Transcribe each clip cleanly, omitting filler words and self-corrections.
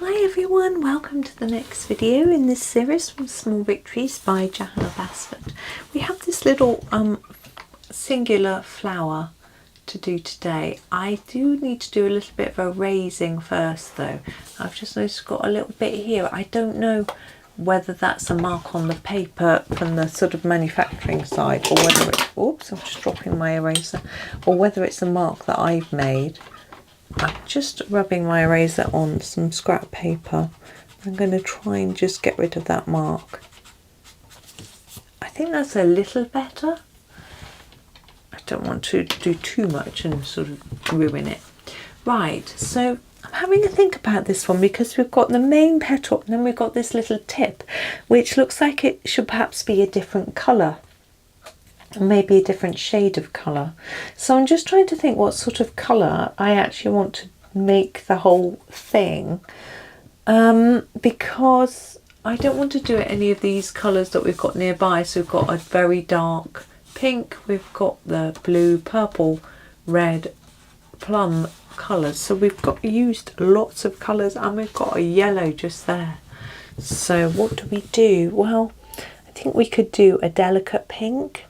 Hi everyone, welcome to the next video in this series from Small Victories by Johanna Basford. We have this little singular flower to do today. I do need to do a little bit of a raising first though. I've just noticed I've got a little bit here. I don't know whether that's a mark on the paper from the sort of manufacturing side, or whether it's, oops, I'm just dropping my eraser, or whether it's a mark that I've made. I'm just rubbing my eraser on some scrap paper. I'm going to try and just get rid of that mark. I think that's a little better. I don't want to do too much and sort of ruin it. Right, so I'm having a think about this one because we've got the main petal and then we've got this little tip which looks like it should perhaps be a different colour. Maybe a different shade of colour. So I'm just trying to think what sort of colour I actually want to make the whole thing, because I don't want to do it any of these colours that we've got nearby. So we've got a very dark pink, we've got the blue, purple, red, plum colours. So we've got used lots of colours and we've got a yellow just there. So what do we do? Well, I think we could do a delicate pink,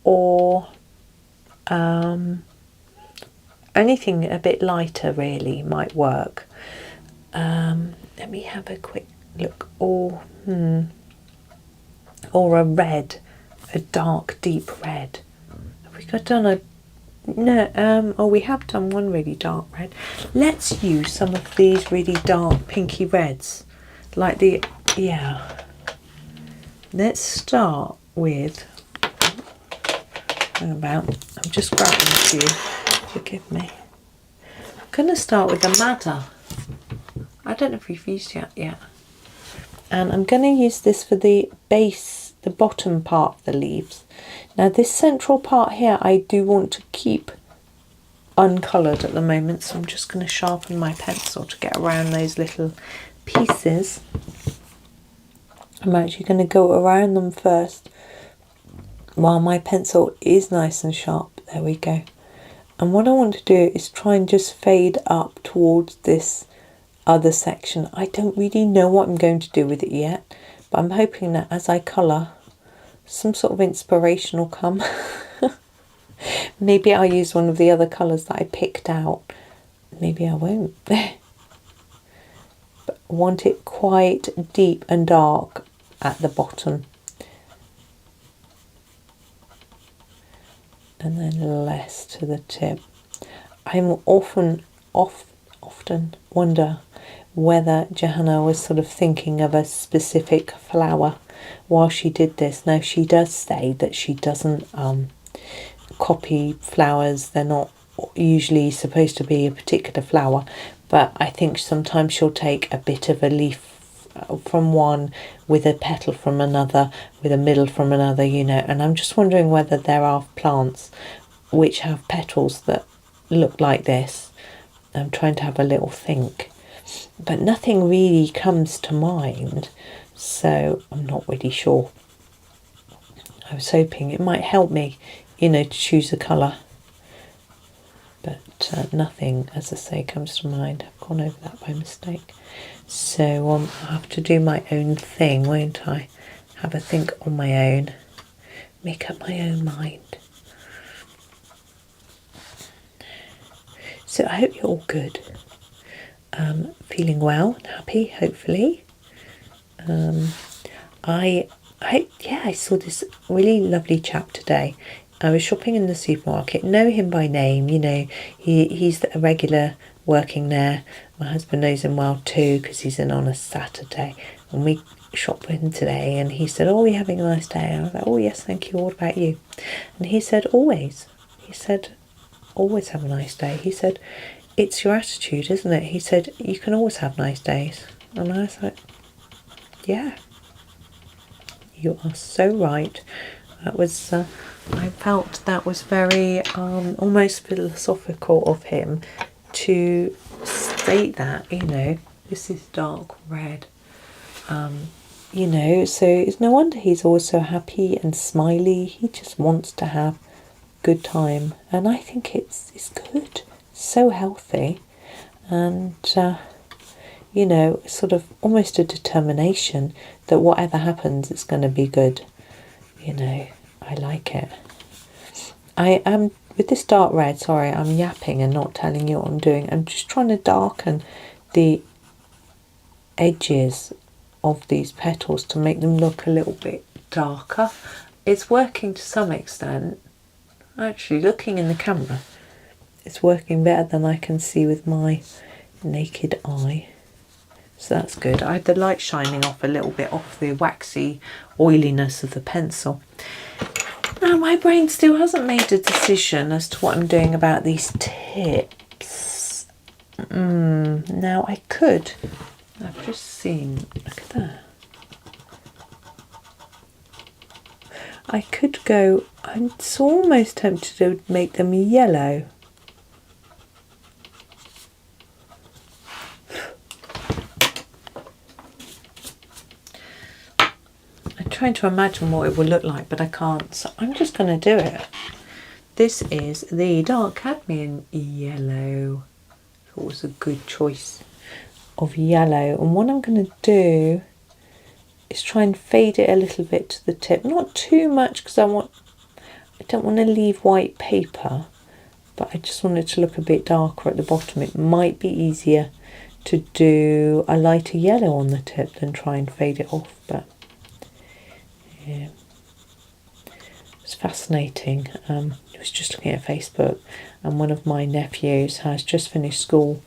or anything a bit lighter really might work. Let me have a quick look. Or a red, a dark deep red. Have we done a no? Oh, we have done one really dark red. Let's use some of these really dark pinky reds, like the Let's start with. I'm just grabbing a few, forgive me. I'm going to start with the madder. I don't know if we've used it yet. And I'm going to use this for the base, the bottom part of the leaves. Now this central part here I do want to keep uncoloured at the moment, so I'm just going to sharpen my pencil to get around those little pieces. I'm actually going to go around them first while my pencil is nice and sharp. There we go. And what I want to do is try and just fade up towards this other section. I don't really know what I'm going to do with it yet, but I'm hoping that as I colour, some sort of inspiration will come. Maybe I'll use one of the other colours that I picked out. Maybe I won't. But I want it quite deep and dark at the bottom. And then less to the tip. I'm often wonder whether Johanna was sort of thinking of a specific flower while she did this. Now she does say that she doesn't copy flowers. They're not usually supposed to be a particular flower, but I think sometimes she'll take a bit of a leaf from one, with a petal from another, with a middle from another, you know. And I'm just wondering whether there are plants which have petals that look like this. I'm trying to have a little think, but nothing really comes to mind, so I'm not really sure. I was hoping it might help me, you know, to choose a colour, but nothing, as I say, comes to mind. I've gone over that by mistake. So I'll have to do my own thing, won't I? Have a think on my own, make up my own mind. So I hope you're all good, feeling well and happy, hopefully. I saw this really lovely chap today. I was shopping in the supermarket, know him by name, you know, he's a regular working there. My husband knows him well too because he's in on a Saturday, and we shopped with him today, and he said, "Oh, are you having a nice day?" And I was like, "Oh yes, thank you, what about you?" And he said, "Always." He said, "Always have a nice day." He said, "It's your attitude, isn't it?" He said, "You can always have nice days." And I was like, yeah, you are so right. That was I felt that was very almost philosophical of him to state that, you know, this is dark red, you know, so it's no wonder he's always so happy and smiley. He just wants to have good time, and I think it's good, so healthy, and you know, sort of almost a determination that whatever happens, it's going to be good. You know, I like it. I am, with this dark red, sorry, I'm yapping and not telling you what I'm doing. I'm just trying to darken the edges of these petals to make them look a little bit darker. It's working to some extent. Actually, looking in the camera, it's working better than I can see with my naked eye. So that's good. I had the light shining off a little bit off the waxy oiliness of the pencil. Now my brain still hasn't made a decision as to what I'm doing about these tips. Now I could, I've just seen, look at that. I could go, I'm almost tempted to make them yellow. Trying to imagine what it would look like, but I can't, so I'm just going to do it. This is the dark cadmium yellow. Thought it was a good choice of yellow, and what I'm going to do is try and fade it a little bit to the tip, not too much because I don't want to leave white paper, but I just want it to look a bit darker at the bottom. It might be easier to do a lighter yellow on the tip than try and fade it off, but yeah, it's fascinating. I was just looking at Facebook, and one of my nephews has just finished school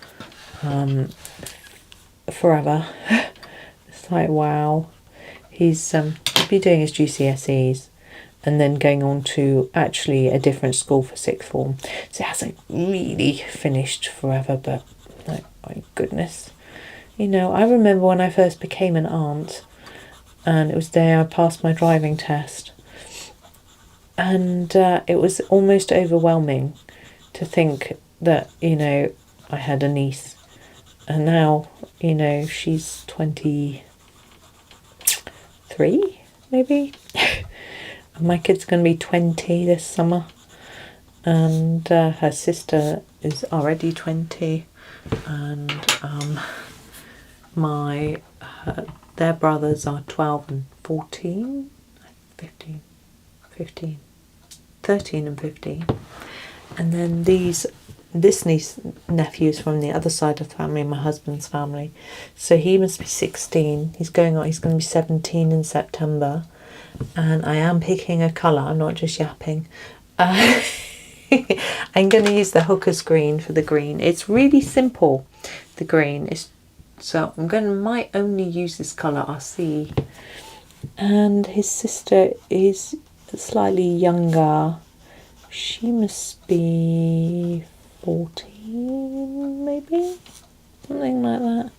forever. It's like, wow. He'll be doing his GCSEs and then going on to actually a different school for sixth form. So it hasn't really finished forever, but like, my goodness. You know, I remember when I first became an aunt, and it was the day I passed my driving test, and it was almost overwhelming to think that, you know, I had a niece, and now, you know, she's 23 maybe, and my kid's going to be 20 this summer, and her sister is already 20, and their brothers are 12 and 14, 15, 13 and 15. And then this nephew is from the other side of the family, my husband's family. So he must be 16. He's going to be 17 in September. And I am picking a colour, I'm not just yapping. I'm going to use the Hooker's green for the green. It's really simple, the green. So might only use this colour, I'll see. And his sister is slightly younger. She must be 14 maybe? Something like that.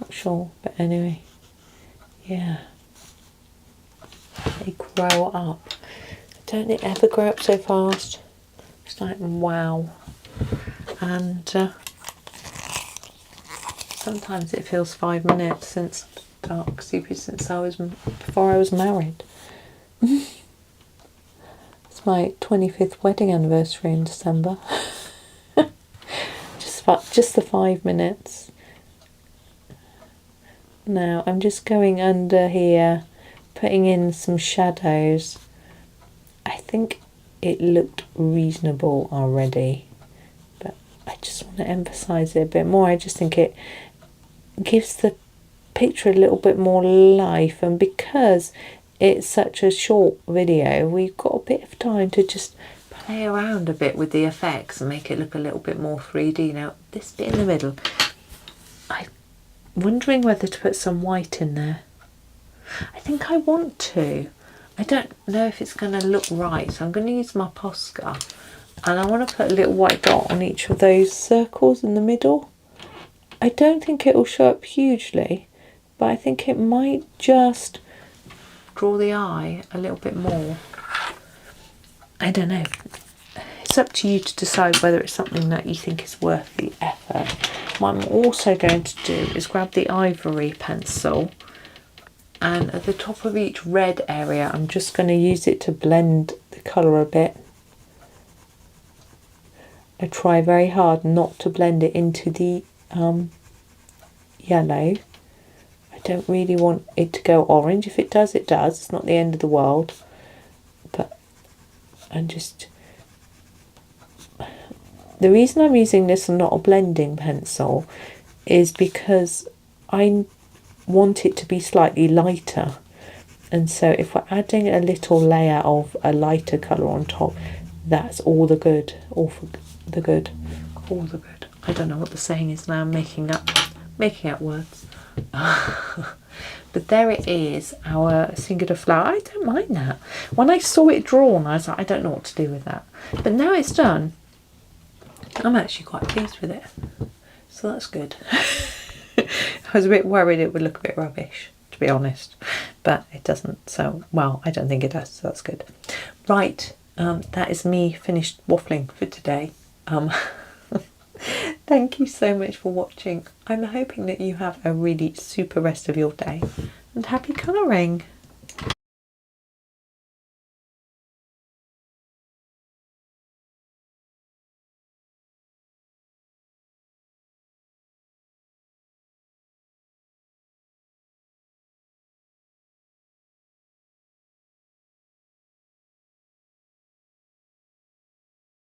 Not sure, but anyway. Yeah. They grow up. Don't they ever grow up so fast? It's like, wow. And sometimes it feels 5 minutes since dark super since before I was married. It's my 25th wedding anniversary in December. just the 5 minutes. Now I'm just going under here, putting in some shadows. I think it looked reasonable already, but I just want to emphasize it a bit more. I just think it gives the picture a little bit more life, and because it's such a short video, we've got a bit of time to just play around a bit with the effects and make it look a little bit more 3D. Now this bit in the middle, I'm wondering whether to put some white in there. I think I want to. I don't know if it's going to look right, so I'm going to use my Posca, and I want to put a little white dot on each of those circles in the middle. I don't think it will show up hugely, but I think it might just draw the eye a little bit more. I don't know. It's up to you to decide whether it's something that you think is worth the effort. What I'm also going to do is grab the ivory pencil, and at the top of each red area I'm just going to use it to blend the colour a bit. I try very hard not to blend it into the yellow. I don't really want it to go orange. If it does, it does. It's not the end of the world. But I'm just... The reason I'm using this and not a blending pencil is because I want it to be slightly lighter. And so if we're adding a little layer of a lighter colour on top, that's all the good. All for the good. All the good. I don't know what the saying is now. I'm making up words. But there it is, our singular flower. I don't mind that. When I saw it drawn, I was like, I don't know what to do with that. But now it's done, I'm actually quite pleased with it. So that's good. I was a bit worried it would look a bit rubbish, to be honest. But it doesn't. So, well, I don't think it does. So that's good. Right. That is me finished waffling for today. Thank you so much for watching. I'm hoping that you have a really super rest of your day, and happy colouring.